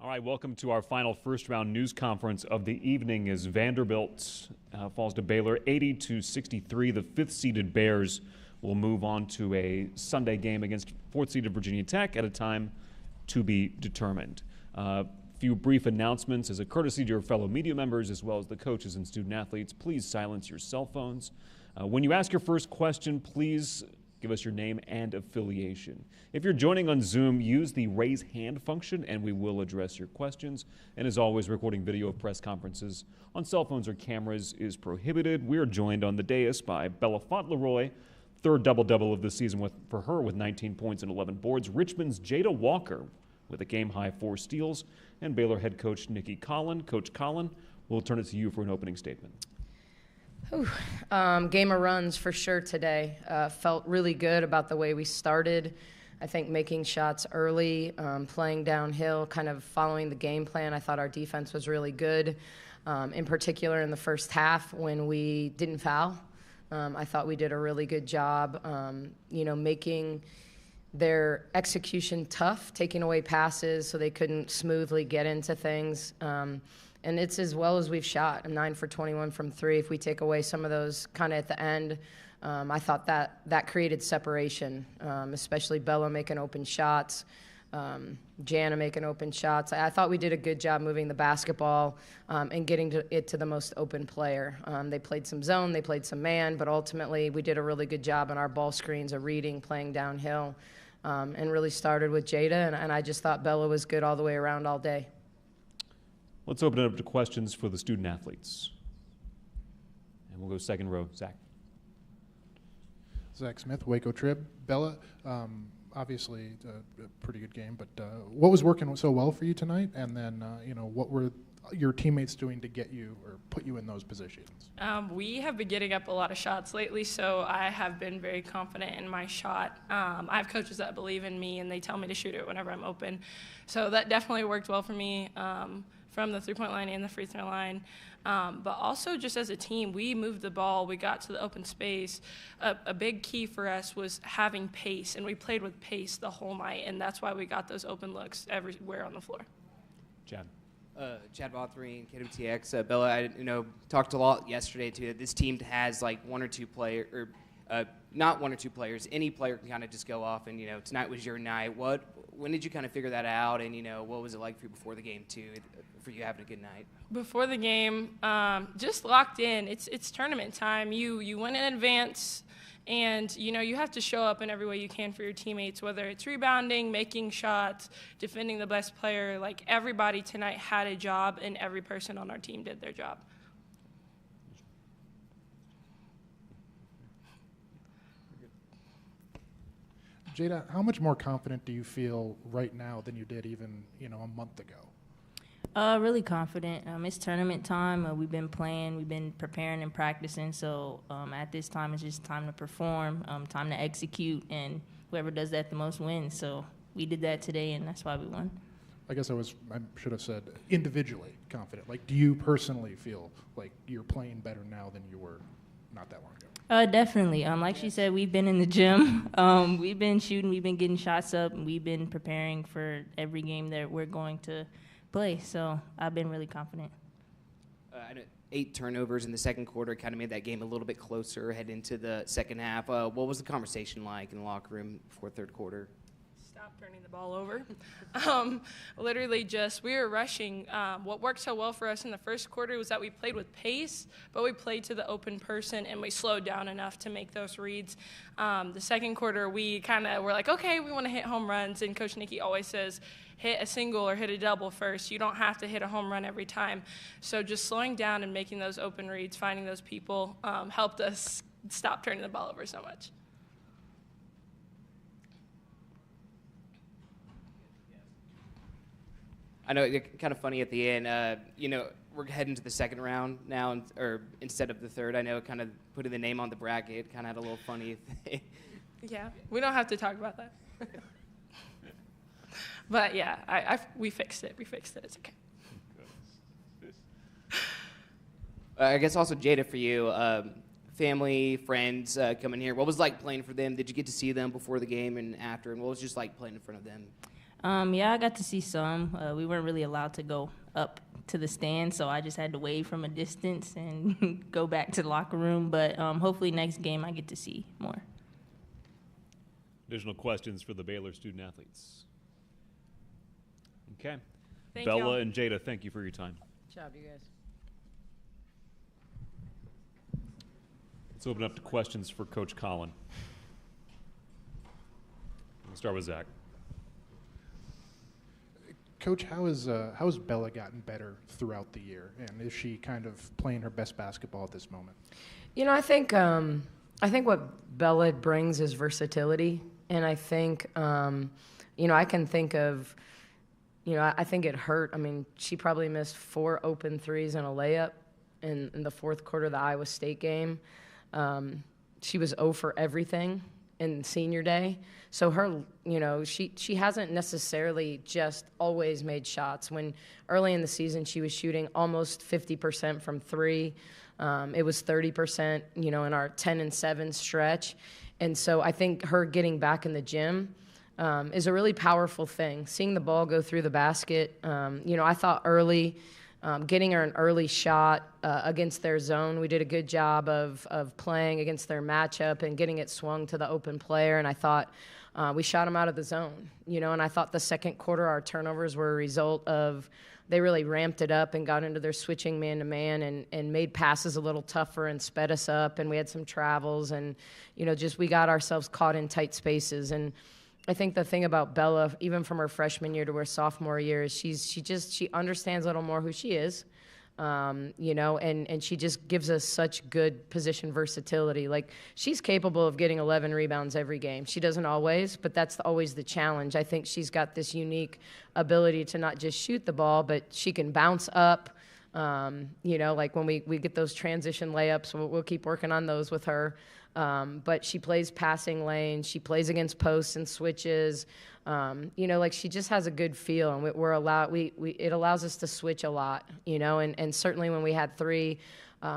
All right, welcome to our final first-round news conference of the evening as Vanderbilt falls to Baylor 80-63. The fifth-seeded Bears will move on to a Sunday game against fourth-seeded Virginia Tech at a time to be determined. A few brief announcements as a courtesy to your fellow media members as well as the coaches and student-athletes. Please silence your cell phones. When you ask your first question, please give us your name and affiliation. If you're joining on Zoom, use the raise hand function and we will address your questions. And as always, recording video of press conferences on cell phones or cameras is prohibited. We're joined on the dais by Bella Font-Leroy, third double-double of the season for her with 19 points and 11 boards. Richmond's Jada Walker with a game-high 4 steals. And Baylor head coach Nikki Collin. Coach Collin, we'll turn it to you for an opening statement. Game of runs for sure today. Felt really good about the way we started. I think making shots early, playing downhill, kind of following the game plan. I thought our defense was really good, in particular in the first half when we didn't foul. I thought we did a really good job, making their execution tough, taking away passes so they couldn't smoothly get into things. And it's as well as we've shot. I'm 9 for 21 from 3. If we take away some of those kind of at the end, I thought that created separation, especially Bella making open shots, Jana making open shots. I thought we did a good job moving the basketball and getting it to the most open player. They played some zone, they played some man, but ultimately we did a really good job on our ball screens of reading, playing downhill, and really started with Jada. And I just thought Bella was good all the way around all day. Let's open it up to questions for the student athletes. And we'll go second row. Zach. Zach Smith, Waco Trib. Bella, obviously a pretty good game, but what was working so well for you tonight? And then, what were your teammates doing to get you or put you in those positions? We have been getting up a lot of shots lately, so I have been very confident in my shot. I have coaches that believe in me, and they tell me to shoot it whenever I'm open. So that definitely worked well for me. From the three-point line and the free throw line. But also just as a team, we moved the ball. We got to the open space. A big key for us was having pace, and we played with pace the whole night, and that's why we got those open looks everywhere on the floor. Chad. Chad Vothering, KWTX. Bella, I talked a lot yesterday, too, that this team has like one or two players, or not one or two players. Any player can kind of just go off, and, tonight was your night. When did you kind of figure that out, and, what was it like for you before the game, too, for you having a good night? Before the game, just locked in. It's tournament time. You win in advance, and, you have to show up in every way you can for your teammates, whether it's rebounding, making shots, defending the best player. Like, everybody tonight had a job, and every person on our team did their job. Jada, how much more confident do you feel right now than you did even, a month ago? Really confident. It's tournament time. We've been playing, we've been preparing and practicing. So at this time, it's just time to perform, time to execute, and whoever does that the most wins. So we did that today, and that's why we won. I guess I should have said individually confident. Like, do you personally feel like you're playing better now than you were not that long ago? Definitely. Like she said, we've been in the gym. We've been shooting. We've been getting shots up. And we've been preparing for every game that we're going to play. So I've been really confident. I know 8 turnovers in the second quarter kind of made that game a little bit closer heading into the second half. What was the conversation like in the locker room before third quarter? Stop turning the ball over. Literally just, we were rushing. What worked so well for us in the first quarter was that we played with pace, but we played to the open person, and we slowed down enough to make those reads. The second quarter, we kind of were like, okay, we want to hit home runs, and Coach Nikki always says, hit a single or hit a double first. You don't have to hit a home run every time. So just slowing down and making those open reads, finding those people, helped us stop turning the ball over so much. I know it's kind of funny at the end. We're heading to the second round now, or instead of the third. I know kind of putting the name on the bracket kind of had a little funny thing. Yeah, we don't have to talk about that. But yeah, we fixed it. We fixed it. It's okay. I guess also Jada, for you, family, friends coming here. What was it like playing for them? Did you get to see them before the game and after? And what was it just like playing in front of them? Yeah, I got to see some. We weren't really allowed to go up to the stand, so I just had to wave from a distance and go back to the locker room. But hopefully next game I get to see more. Additional questions for the Baylor student athletes? Okay. Thank Bella y'all. and Jada, thank you for your time. Good job, you guys. Let's open up to questions for Coach Collin. We'll start with Zach. Coach, how has Bella gotten better throughout the year, and is she kind of playing her best basketball at this moment? You know, I think what Bella brings is versatility, and I think I can think of, I think it hurt. I mean, she probably missed 4 open threes and a layup in the fourth quarter of the Iowa State game. She was 0 for everything in senior day. So her, she hasn't necessarily just always made shots. When early in the season she was shooting almost 50% from 3. It was 30%, in our 10-7 stretch. And so I think her getting back in the gym is a really powerful thing. Seeing the ball go through the basket, I thought early, getting her an early shot against their zone. We did a good job of playing against their matchup and getting it swung to the open player. And I thought we shot them out of the zone, and I thought the second quarter our turnovers were a result of they really ramped it up and got into their switching man-to-man and made passes a little tougher and sped us up. And we had some travels and, we got ourselves caught in tight spaces. And I think the thing about Bella, even from her freshman year to her sophomore year, is she understands a little more who she is, and she just gives us such good position versatility. Like, she's capable of getting 11 rebounds every game. She doesn't always, but that's always the challenge. I think she's got this unique ability to not just shoot the ball, but she can bounce up. Like when we get those transition layups, we'll keep working on those with her. But she plays passing lanes. She plays against posts and switches. She just has a good feel, and it allows us to switch a lot, and certainly when we had 3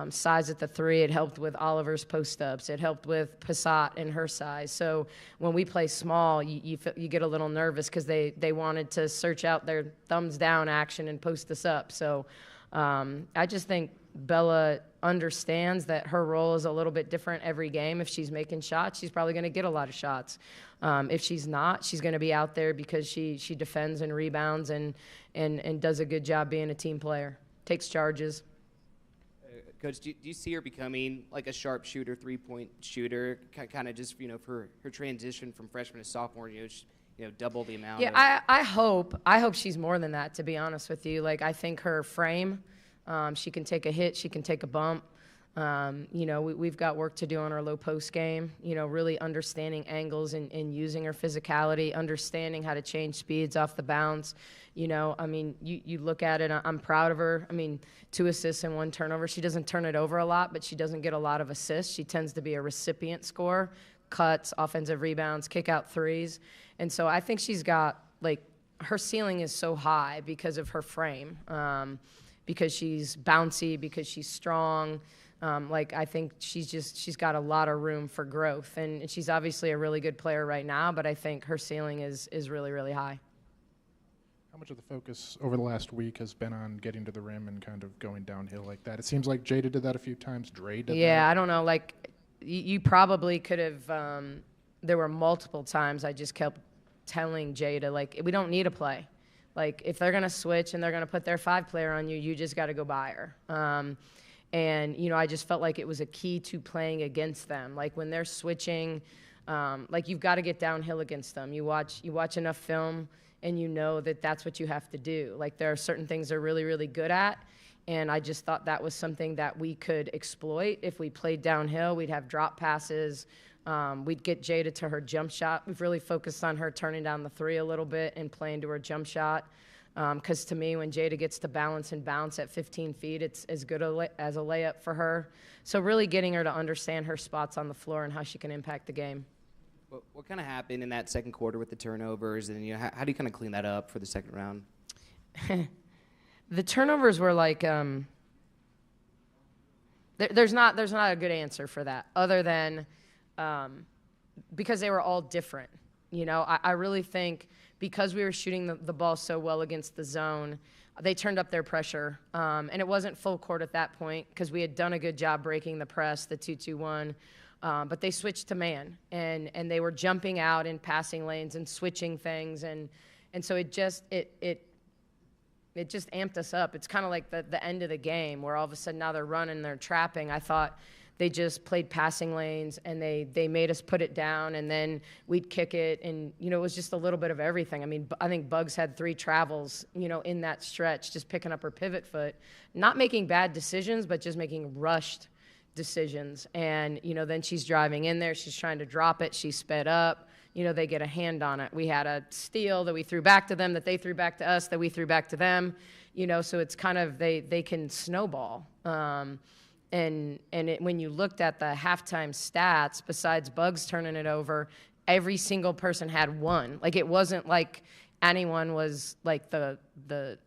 size at the 3, it helped with Oliver's post-ups. It helped with Passat and her size. So when we play small, you get a little nervous because they wanted to search out their thumbs down action and post us up. So I just think Bella understands that her role is a little bit different every game. If she's making shots, she's probably going to get a lot of shots. If she's not, she's going to be out there because she defends and rebounds and does a good job being a team player, takes charges. Coach, do you see her becoming like a sharp shooter, 3-point shooter, kind of just, for her transition from freshman to sophomore, double the amount? Yeah, I hope she's more than that, to be honest with you. Like, I think her frame, she can take a hit, she can take a bump. We've got work to do on our low post game, really understanding angles and using her physicality, understanding how to change speeds off the bounce. You look at it, I'm proud of her. 2 assists and 1 turnover. She doesn't turn it over a lot, but she doesn't get a lot of assists. She tends to be a recipient scorer, cuts, offensive rebounds, kick out threes. And so I think she's got, her ceiling is so high because of her frame, because she's bouncy, because she's strong. I think she's got a lot of room for growth. And she's obviously a really good player right now, but I think her ceiling is really, really high. How much of the focus over the last week has been on getting to the rim and kind of going downhill like that? It seems like Jada did that a few times. Dre did that. Yeah, I don't know. You probably could have there were multiple times I just kept telling Jada, we don't need a play. If they're going to switch and they're going to put their 5 player on you, you just got to go by her. And, I just felt like it was a key to playing against them. When they're switching, you've got to get downhill against them. You watch enough film and you know that that's what you have to do. There are certain things they're really, really good at. And I just thought that was something that we could exploit. If we played downhill, we'd have drop passes. We'd get Jada to her jump shot. We've really focused on her turning down the 3 a little bit and playing to her jump shot. Because to me, when Jada gets to balance and bounce at 15 feet, it's as good as a layup for her. So really getting her to understand her spots on the floor and how she can impact the game. What kind of happened in that second quarter with the turnovers? And how do you kind of clean that up for the second round? The turnovers were there's not a good answer for that other than because they were all different. I really think because we were shooting the ball so well against the zone, they turned up their pressure. And it wasn't full court at that point because we had done a good job breaking the press, the 2-2-1. But they switched to man, and they were jumping out in passing lanes and switching things. And so it just amped us up. It's kind of like the end of the game where all of a sudden now they're running, they're trapping. I thought they just played passing lanes, and they made us put it down, and then we'd kick it. And, it was just a little bit of everything. I mean, I think Bugs had 3 travels, in that stretch, just picking up her pivot foot, not making bad decisions, but just making rushed decisions. And, then she's driving in there. She's trying to drop it. She sped up. They get a hand on it. We had a steal that we threw back to them, that they threw back to us, that we threw back to them. So it's kind of they can snowball. When you looked at the halftime stats, besides Bugs turning it over, every single person had one. Like, it wasn't like anyone was like the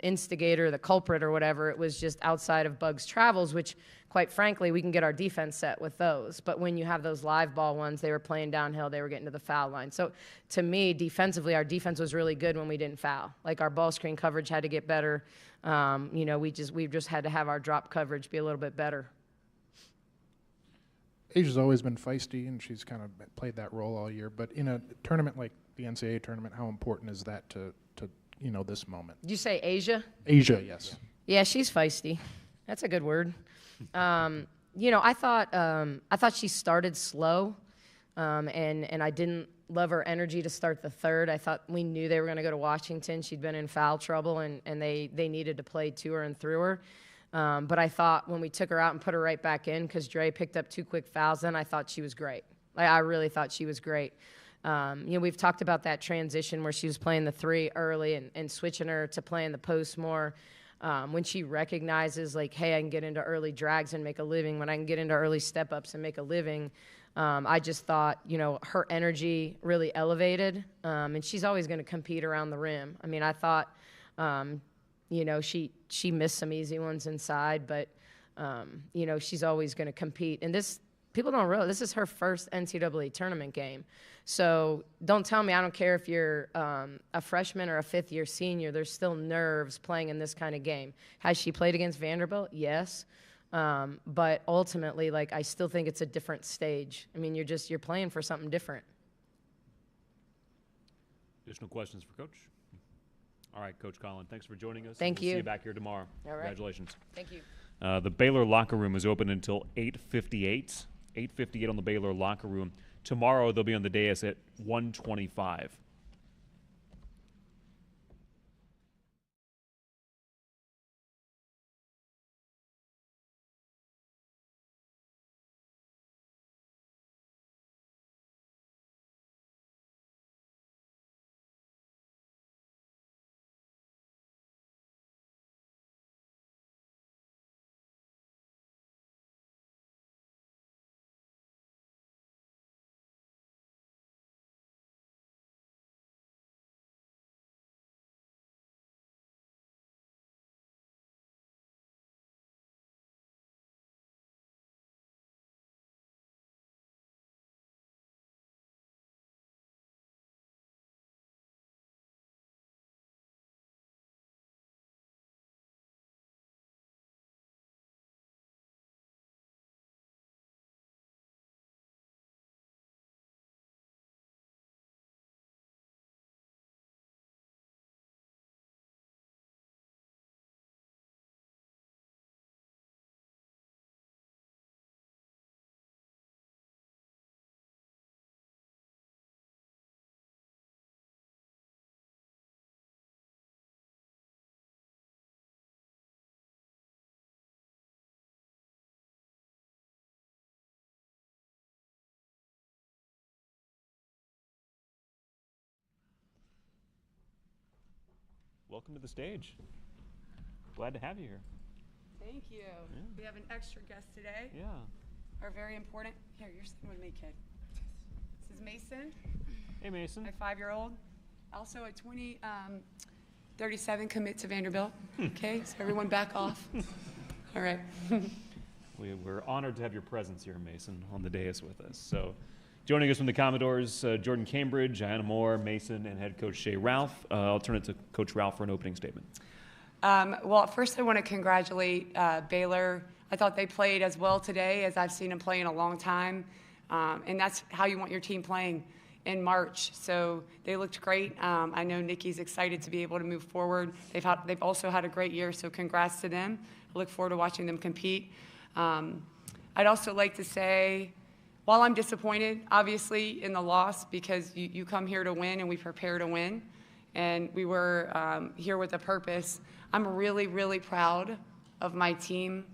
instigator, the culprit or whatever. It was just outside of Bugs' travels, which, quite frankly, we can get our defense set with those. But when you have those live ball ones, they were playing downhill, they were getting to the foul line. So to me, defensively, our defense was really good when we didn't foul. Like, our ball screen coverage had to get better. We just had to have our drop coverage be a little bit better. Asia's always been feisty, and she's kind of played that role all year. But in a tournament like the NCAA tournament, how important is that to this moment? Did you say Asia? Asia, yes. Yeah, she's feisty. That's a good word. I thought she started slow, and I didn't love her energy to start the third. I thought we knew they were going to go to Washington. She'd been in foul trouble, and they needed to play to her and through her. But I thought when we took her out and put her right back in, because Dre picked up 2 quick fouls, then I thought she was great. I really thought she was great. We've talked about that transition where she was playing the 3 early and switching her to playing the post more. When she recognizes, like, hey, I can get into early drags and make a living, when I can get into early step-ups and make a living, I just thought, her energy really elevated. And she's always going to compete around the rim. I mean, I thought, she missed some easy ones inside, but, she's always going to compete. And people don't realize this is her first NCAA tournament game. So don't tell me, I don't care if you're a freshman or a fifth-year senior, there's still nerves playing in this kind of game. Has she played against Vanderbilt? Yes. But ultimately, I still think it's a different stage. I mean, you're playing for something different. Additional questions for Coach? All right, Coach Collin, thanks for joining us. Thank you. We'll see you back here tomorrow. All right. Congratulations. Thank you. The Baylor locker room is open until 8:58. 8:58 on the Baylor locker room. Tomorrow they'll be on the dais at 1:25. Welcome to the stage. Glad to have you here. Thank you. Yeah. We have an extra guest today. Yeah. Our very important. Here, you're sitting with me, kid. This is Mason, Hey, Mason. my 5-year-old. Also at 37 commit to Vanderbilt. Okay, so everyone back off. All right. We're honored to have your presence here, Mason, on the dais with us. So Joining us from the Commodores, Jordan Cambridge, Anna Moore, Mason, and head coach Shay Ralph. I'll turn it to Coach Ralph for an opening statement. Well, first I want to congratulate Baylor. I thought they played as well today as I've seen them play in a long time. And that's how you want your team playing in March. So they looked great. I know Nikki's excited to be able to move forward. They've also had a great year, so congrats to them. I look forward to watching them compete. I'd also like to say, while I'm disappointed, obviously, in the loss, because you come here to win and we prepare to win, and we were here with a purpose, I'm really, really proud of my team.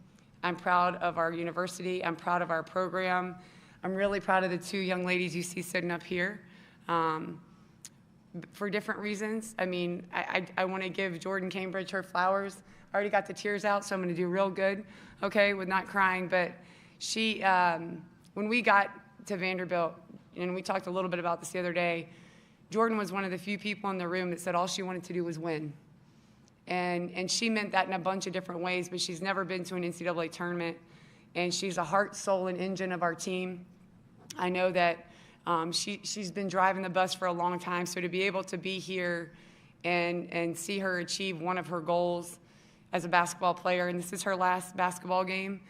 I'm proud of our university. I'm proud of our program. I'm really proud of the two young ladies you see sitting up here for different reasons. I mean, I want to give Jordan Cambridge her flowers. I already got the tears out, so I'm going to do real good, okay, with not crying. But she, when we got to Vanderbilt, and we talked a little bit about this the other day, Jordan was one of the few people in the room that said all she wanted to do was win. And she meant that in a bunch of different ways, but she's never been to an NCAA tournament. And she's a heart, soul, and engine of our team. I know that she's been driving the bus for a long time, so to be able to be here and see her achieve one of her goals as a basketball player, and this is her last basketball game,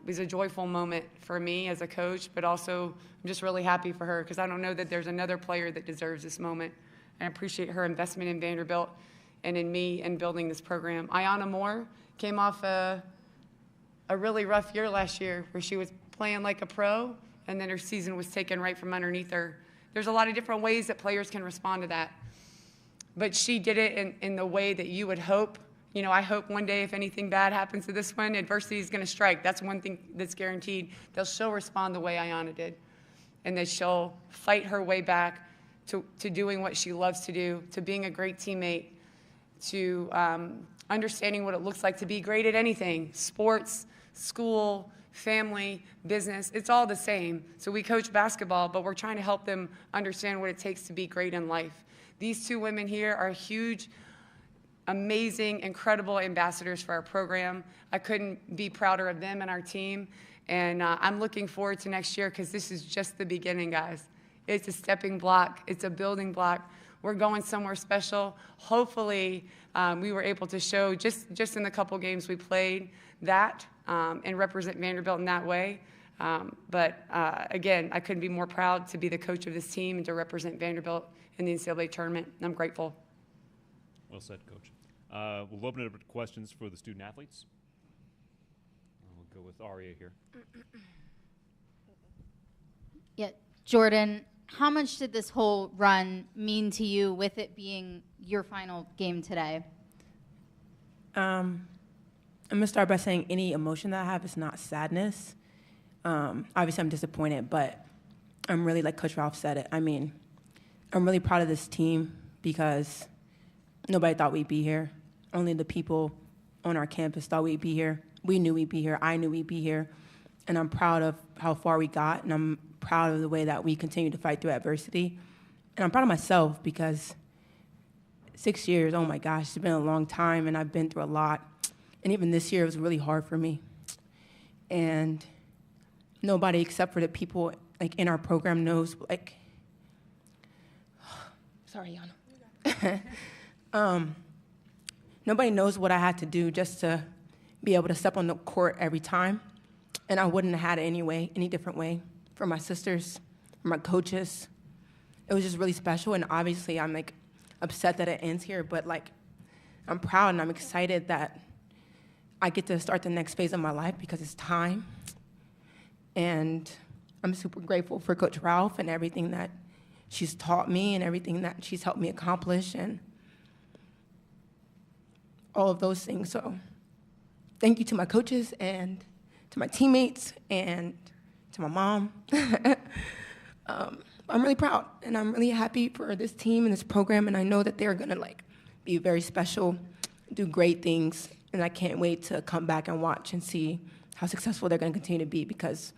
was a joyful moment for me as a coach, but also I'm just really happy for her because I don't know that there's another player that deserves this moment. And I appreciate her investment in Vanderbilt and in me and building this program. Ayanna Moore came off a really rough year last year where she was playing like a pro, and then her season was taken right from underneath her. There's a lot of different ways that players can respond to that. But she did it in the way that you would hope. You know, I hope one day if anything bad happens to this one, adversity is going to strike. That's one thing that's guaranteed. She'll respond the way Ayanna did, and that she'll fight her way back to doing what she loves to do, to being a great teammate, to understanding what it looks like to be great at anything, sports, school, family, business. It's all the same. So we coach basketball, but we're trying to help them understand what it takes to be great in life. These two women here are huge, amazing, incredible ambassadors for our program. I couldn't be prouder of them and our team. And I'm looking forward to next year because this is just the beginning, guys. It's a stepping block. It's a building block. We're going somewhere special. Hopefully, we were able to show just in the couple games we played that and represent Vanderbilt in that way. But again, I couldn't be more proud to be the coach of this team and to represent Vanderbilt in the NCAA tournament. I'm grateful. Well said, Coach. We'll open it up to questions for the student athletes. We'll go with Aria here. Yeah, Jordan, how much did this whole run mean to you with it being your final game today? I'm going to start by saying any emotion that I have is not sadness. Obviously, I'm disappointed, but I'm really, like Coach Ralph said it, I mean, I'm really proud of this team because nobody thought we'd be here. Only the people on our campus thought we'd be here. We knew we'd be here. I knew we'd be here. And I'm proud of how far we got, and I'm proud of the way that we continue to fight through adversity. And I'm proud of myself because 6 years, oh my gosh, it's been a long time, and I've been through a lot. And even this year, it was really hard for me. And nobody except for the people like in our program knows, like, sorry, Yana. Nobody knows what I had to do just to be able to step on the court every time. And I wouldn't have had it any different way. For my sisters, for my coaches. It was just really special, and obviously I'm like upset that it ends here, but like I'm proud and I'm excited that I get to start the next phase of my life because it's time. And I'm super grateful for Coach Ralph and everything that she's taught me and everything that she's helped me accomplish and all of those things. So thank you to my coaches and to my teammates and to my mom. I'm really proud, and I'm really happy for this team and this program, and I know that they're going to like be very special, do great things, and I can't wait to come back and watch and see how successful they're going to continue to be because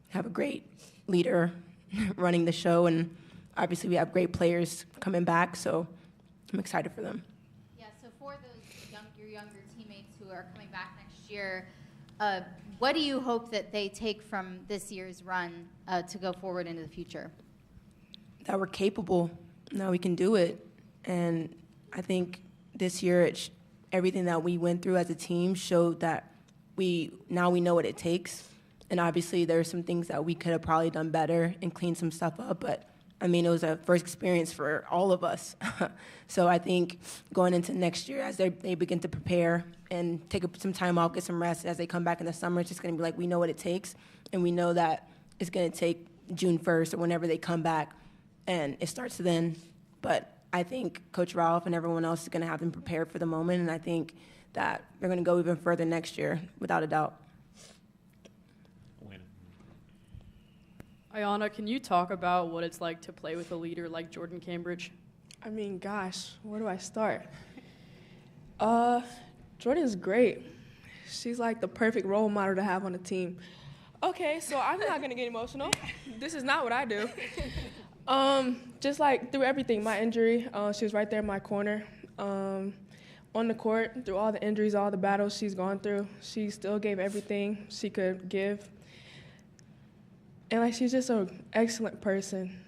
we have a great leader running the show, and obviously we have great players coming back, so I'm excited for them. Yeah, so for those your younger teammates who are coming back next year, What do you hope that they take from this year's run to go forward into the future? That we're capable. Now we can do it. And I think this year, everything that we went through as a team showed that now we know what it takes. And obviously, there are some things that we could have probably done better and cleaned some stuff up. But, I mean, it was a first experience for all of us. So I think going into next year, as they begin to prepare and take some time off, get some rest, as they come back in the summer, it's just going to be like, we know what it takes. And we know that it's going to take June 1st or whenever they come back. And it starts then. But I think Coach Ralph and everyone else is going to have them prepared for the moment. And I think that they're going to go even further next year, without a doubt. Ayanna, can you talk about what it's like to play with a leader like Jordan Cambridge? I mean, gosh, where do I start? Jordan's great. She's like the perfect role model to have on the team. Okay, so I'm not gonna get emotional. This is not what I do. Just like through everything, my injury, she was right there in my corner. On the court, through all the injuries, all the battles she's gone through, she still gave everything she could give. And like, she's just an excellent person.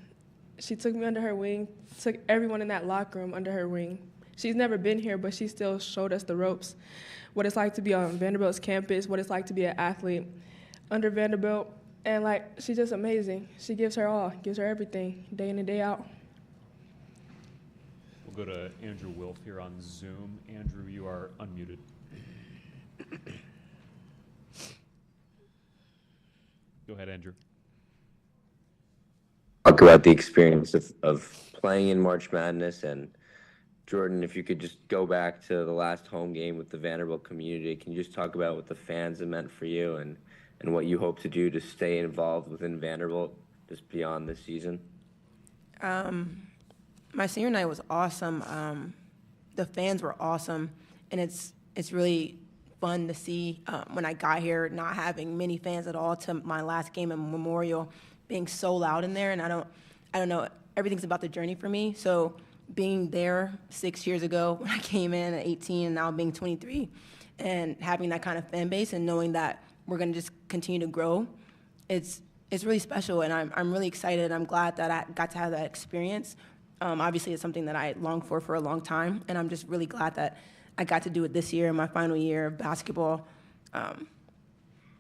She took me under her wing, took everyone in that locker room under her wing. She's never been here, but she still showed us the ropes, what it's like to be on Vanderbilt's campus, what it's like to be an athlete under Vanderbilt. And like, she's just amazing. She gives her all, gives her everything, day in and day out. We'll go to Andrew Wilf here on Zoom. Andrew, you are unmuted. Go ahead, Andrew. Talk about the experience of playing in March Madness. And Jordan, if you could just go back to the last home game with the Vanderbilt community, can you just talk about what the fans have meant for you and what you hope to do to stay involved within Vanderbilt just beyond this season? My senior night was awesome. The fans were awesome, and it's really fun to see when I got here not having many fans at all to my last game in Memorial being so loud in there. And I don't know, everything's about the journey for me. So being there 6 years ago when I came in at 18 and now being 23 and having that kind of fan base and knowing that we're going to just continue to grow, it's really special. And I'm really excited. I'm glad that I got to have that experience. Obviously, it's something that I longed for a long time. And I'm just really glad that I got to do it this year, my final year of basketball.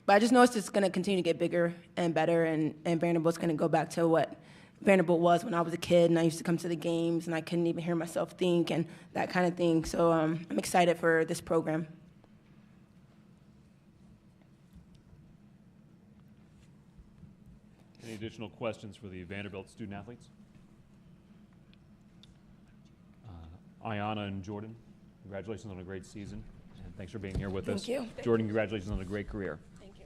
But I just know it's just going to continue to get bigger and better, and Vanderbilt's going to go back to what Vanderbilt was when I was a kid, and I used to come to the games, and I couldn't even hear myself think and that kind of thing. So I'm excited for this program. Any additional questions for the Vanderbilt student-athletes? Ayanna and Jordan, congratulations on a great season, and thanks for being here with us. Thank you. Jordan, congratulations on a great career. Thank you.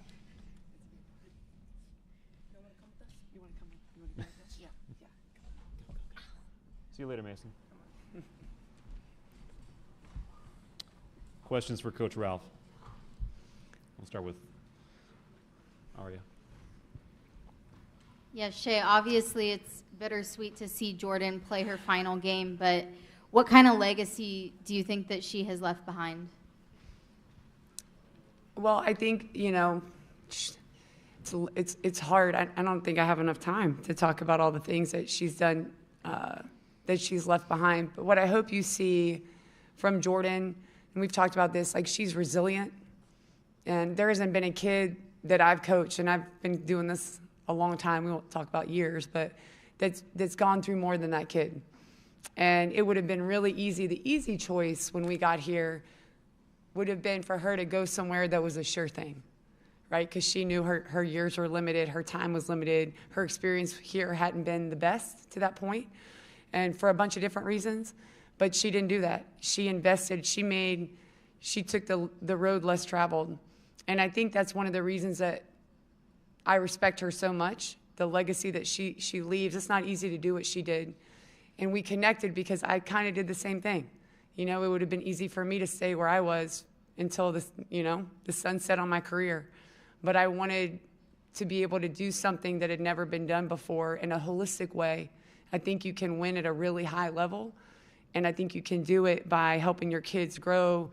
See you later, Mason. Questions for Coach Ralph? We'll start with Aria. Yeah, Shay, obviously it's bittersweet to see Jordan play her final game, but what kind of legacy do you think that she has left behind? Well, I think, it's hard. I don't think I have enough time to talk about all the things that she's done, that she's left behind. But what I hope you see from Jordan, and we've talked about this, like, she's resilient. And there hasn't been a kid that I've coached, and I've been doing this a long time, we won't talk about years, but that's gone through more than that kid. And it would have been really easy. The easy choice when we got here would have been for her to go somewhere that was a sure thing, right? Because she knew her years were limited, her time was limited, her experience here hadn't been the best to that point, and for a bunch of different reasons. But she didn't do that. She invested, she took the road less traveled. And I think that's one of the reasons that I respect her so much, the legacy that she leaves. It's not easy to do what she did. And we connected because I kind of did the same thing. It would have been easy for me to stay where I was until the sun set on my career. But I wanted to be able to do something that had never been done before in a holistic way. I think you can win at a really high level, and I think you can do it by helping your kids grow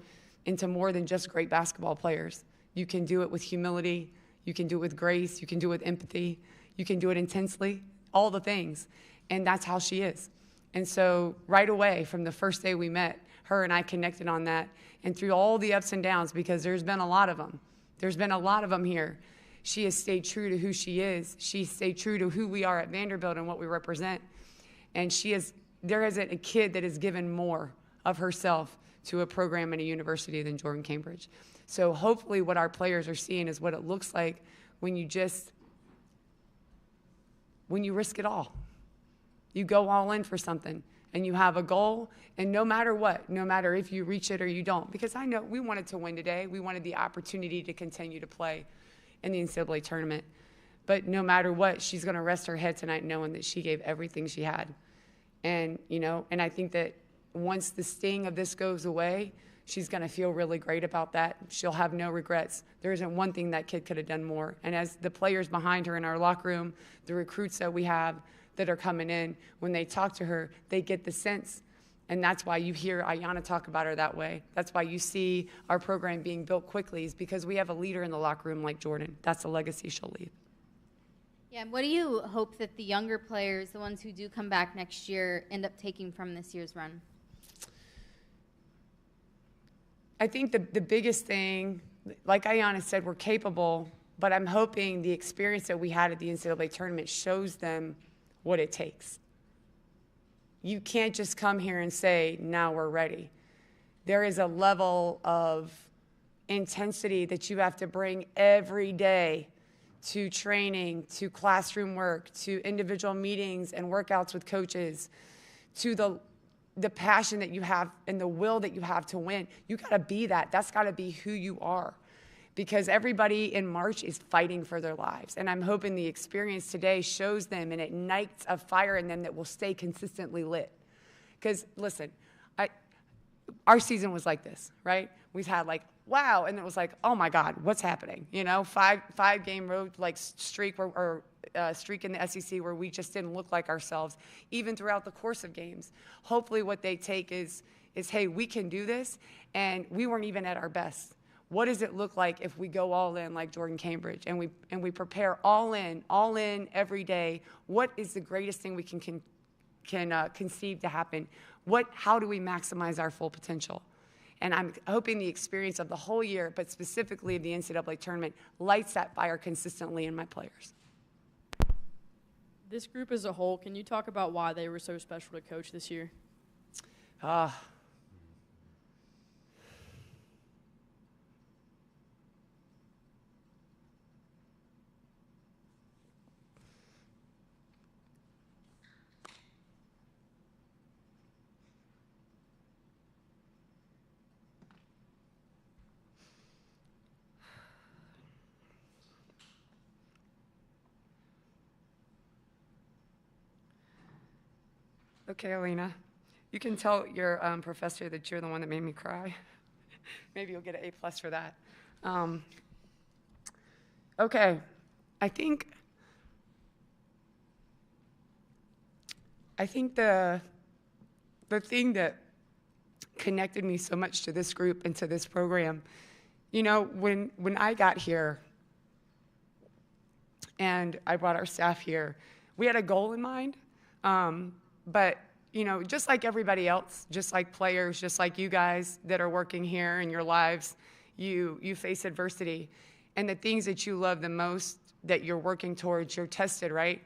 into more than just great basketball players. You can do it with humility. You can do it with grace. You can do it with empathy. You can do it intensely, all the things. And that's how she is. And so right away, from the first day we met, her and I connected on that. And through all the ups and downs, because there's been a lot of them. There's been a lot of them here. She has stayed true to who she is. She stayed true to who we are at Vanderbilt and what we represent. And there isn't a kid that has given more of herself to a program and a university than Jordan Cambridge. So hopefully what our players are seeing is what it looks like when you risk it all. You go all in for something and you have a goal, and no matter what, no matter if you reach it or you don't, because I know we wanted to win today. We wanted the opportunity to continue to play in the NCAA tournament. But no matter what, she's going to rest her head tonight knowing that she gave everything she had. And, and I think that once the sting of this goes away, she's going to feel really great about that. She'll have no regrets. There isn't one thing that kid could have done more. And as the players behind her in our locker room, the recruits that we have that are coming in, when they talk to her, they get the sense. And that's why you hear Ayanna talk about her that way. That's why you see our program being built quickly, is because we have a leader in the locker room like Jordan. That's the legacy she'll leave. Yeah, and what do you hope that the younger players, the ones who do come back next year, end up taking from this year's run? I think the biggest thing, like Ayanna said, we're capable, but I'm hoping the experience that we had at the NCAA tournament shows them what it takes. You can't just come here and say, now we're ready. There is a level of intensity that you have to bring every day to training, to classroom work, to individual meetings and workouts with coaches, to the passion that you have and the will that you have to win. You got to be that. That's got to be who you are. Because everybody in March is fighting for their lives. And I'm hoping the experience today shows them and ignites a fire in them that will stay consistently lit. Because, listen, our season was like this, right? We've had wow, and it was like, oh my God, what's happening? Five-game road streak or streak in the SEC where we just didn't look like ourselves, even throughout the course of games. Hopefully what they take is hey, we can do this, and we weren't even at our best. What does it look like if we go all in like Jordan Cambridge and we prepare all in every day? What is the greatest thing we can conceive to happen? How do we maximize our full potential? And I'm hoping the experience of the whole year, but specifically of the NCAA tournament, lights that fire consistently in my players. This group as a whole, can you talk about why they were so special to coach this year? Okay, Alina, you can tell your professor that you're the one that made me cry. Maybe you'll get an A+ for that. Okay, I think the thing that connected me so much to this group and to this program, when I got here and I brought our staff here, we had a goal in mind. But, just like everybody else, just like players, just like you guys that are working here in your lives, you face adversity. And the things that you love the most that you're working towards, you're tested, right?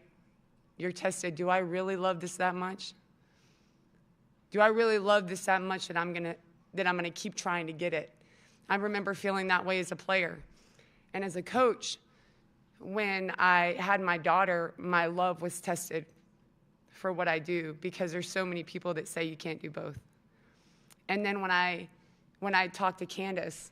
You're tested. Do I really love this that much? Do I really love this that much that I'm gonna keep trying to get it? I remember feeling that way as a player. And as a coach, when I had my daughter, my love was tested for what I do, because there's so many people that say you can't do both. And then when I talked to Candace,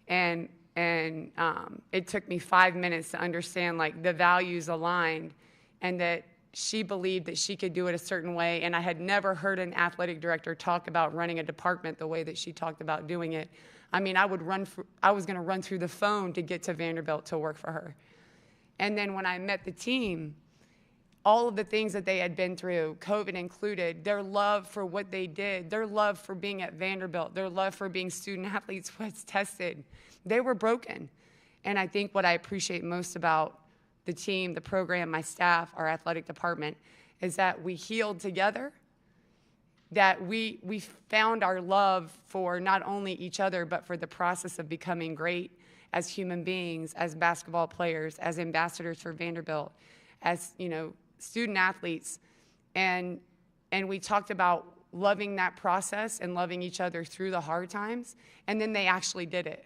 and it took me 5 minutes to understand the values aligned, and that she believed that she could do it a certain way, and I had never heard an athletic director talk about running a department the way that she talked about doing it. I mean, I was going to run through the phone to get to Vanderbilt to work for her. And then when I met the team, all of the things that they had been through, COVID included, their love for what they did, their love for being at Vanderbilt, their love for being student athletes was tested. They were broken. And I think what I appreciate most about the team, the program, my staff, our athletic department, is that we healed together, that we found our love for not only each other, but for the process of becoming great as human beings, as basketball players, as ambassadors for Vanderbilt, as, you know, student athletes. And we talked about loving that process and loving each other through the hard times, and then they actually did it.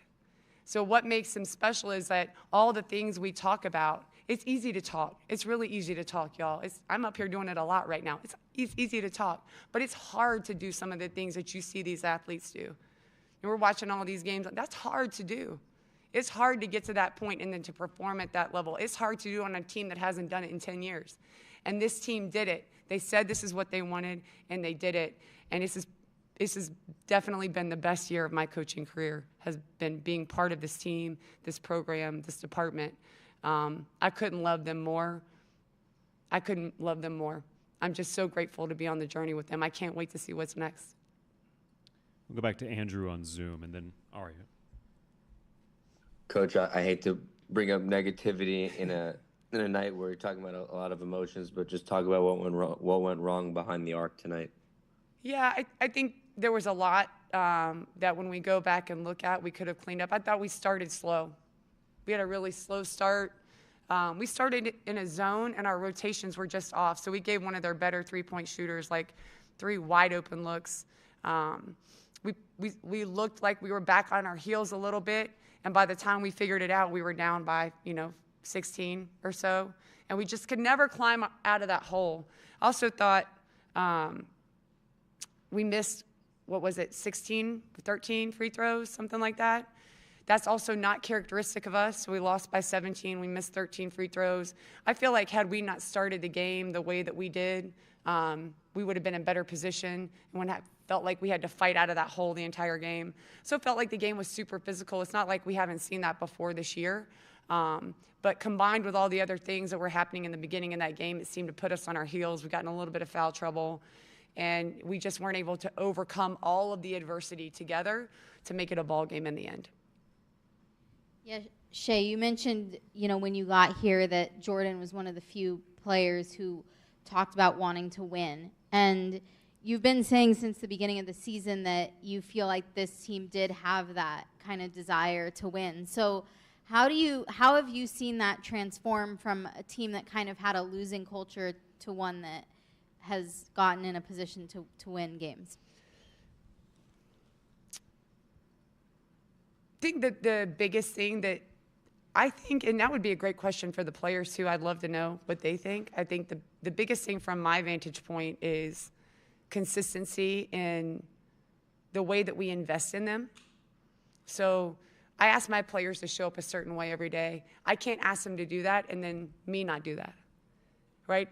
So what makes them special is that all the things we talk about, it's easy to talk. It's really easy to talk, y'all. I'm up here doing it a lot right now. It's easy to talk, but it's hard to do some of the things that you see these athletes do. And we're watching all these games. That's hard to do. It's hard to get to that point and then to perform at that level. It's hard to do on a team that hasn't done it in 10 years. And this team did it. They said this is what they wanted, and they did it. And this has definitely been the best year of my coaching career, has been being part of this team, this program, this department. I couldn't love them more. I couldn't love them more. I'm just so grateful to be on the journey with them. I can't wait to see what's next. We'll go back to Andrew on Zoom, and then Aria. Coach, I hate to bring up negativity in a night where you're talking about a lot of emotions, but just talk about what went wrong behind the arc tonight. Yeah, I think there was a lot that when we go back and look at, we could have cleaned up. I thought we started slow. We had a really slow start. We started in a zone, and our rotations were just off. So we gave one of their better three-point shooters like 3 wide-open looks. We looked like we were back on our heels a little bit, and by the time we figured it out, we were down by 16 or so, and we just could never climb out of that hole. I also thought we missed, 13 free throws, something like that. That's also not characteristic of us. So we lost by 17. We missed 13 free throws. I feel like had we not started the game the way that we did, we would have been in better position. And felt like we had to fight out of that hole the entire game. So it felt like the game was super physical. It's not like we haven't seen that before this year. But combined with all the other things that were happening in the beginning of that game, it seemed to put us on our heels. We got in a little bit of foul trouble, and we just weren't able to overcome all of the adversity together to make it a ball game in the end. Yeah, Shay, you mentioned, when you got here that Jordan was one of the few players who talked about wanting to win. And you've been saying since the beginning of the season that you feel like this team did have that kind of desire to win. So how have you seen that transform from a team that kind of had a losing culture to one that has gotten in a position to win games? I think that the biggest thing that I think, and that would be a great question for the players too, I'd love to know what they think. I think the biggest thing from my vantage point is consistency in the way that we invest in them. So I ask my players to show up a certain way every day. I can't ask them to do that and then me not do that, right?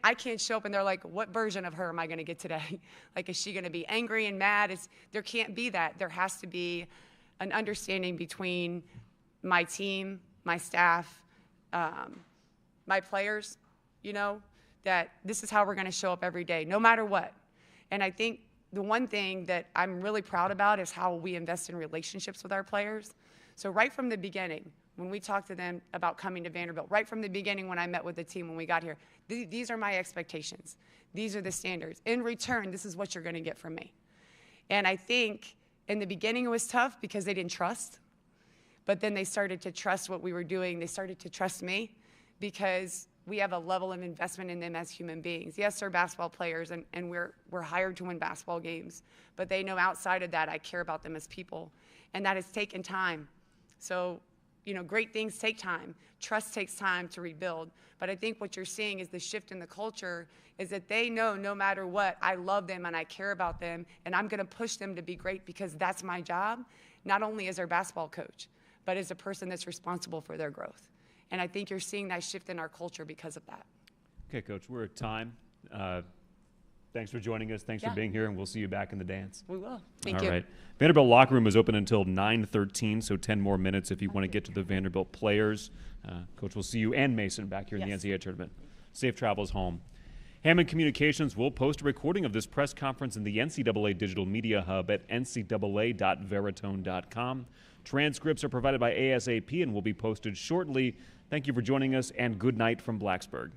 I can't show up and they're like, what version of her am I going to get today? Like, is she going to be angry and mad? There can't be that. There has to be an understanding between my team, my staff, my players, that this is how we're going to show up every day, no matter what. And I think the one thing that I'm really proud about is how we invest in relationships with our players. So right from the beginning, when we talked to them about coming to Vanderbilt, right from the beginning when I met with the team when we got here, these are my expectations. These are the standards. In return, this is what you're going to get from me. And I think in the beginning it was tough because they didn't trust. But then they started to trust what we were doing. They started to trust me because we have a level of investment in them as human beings. Yes, they're basketball players, and we're hired to win basketball games. But they know outside of that, I care about them as people. And that has taken time. So, great things take time. Trust takes time to rebuild. But I think what you're seeing is the shift in the culture is that they know no matter what, I love them and I care about them, and I'm going to push them to be great because that's my job, not only as their basketball coach, but as a person that's responsible for their growth. And I think you're seeing that shift in our culture because of that. Okay, Coach, we're at time. Thanks for joining us. Thanks for being here, and we'll see you back in the dance. We will. Thank you. All right. Vanderbilt locker room is open until 9:13, so 10 more minutes if you want to get to the Vanderbilt players. Coach, we'll see you and Mason back here in the NCAA tournament. Safe travels home. Hammond Communications will post a recording of this press conference in the NCAA Digital Media Hub at ncaa.veritone.com. Transcripts are provided by ASAP and will be posted shortly. Thank you for joining us, and good night from Blacksburg.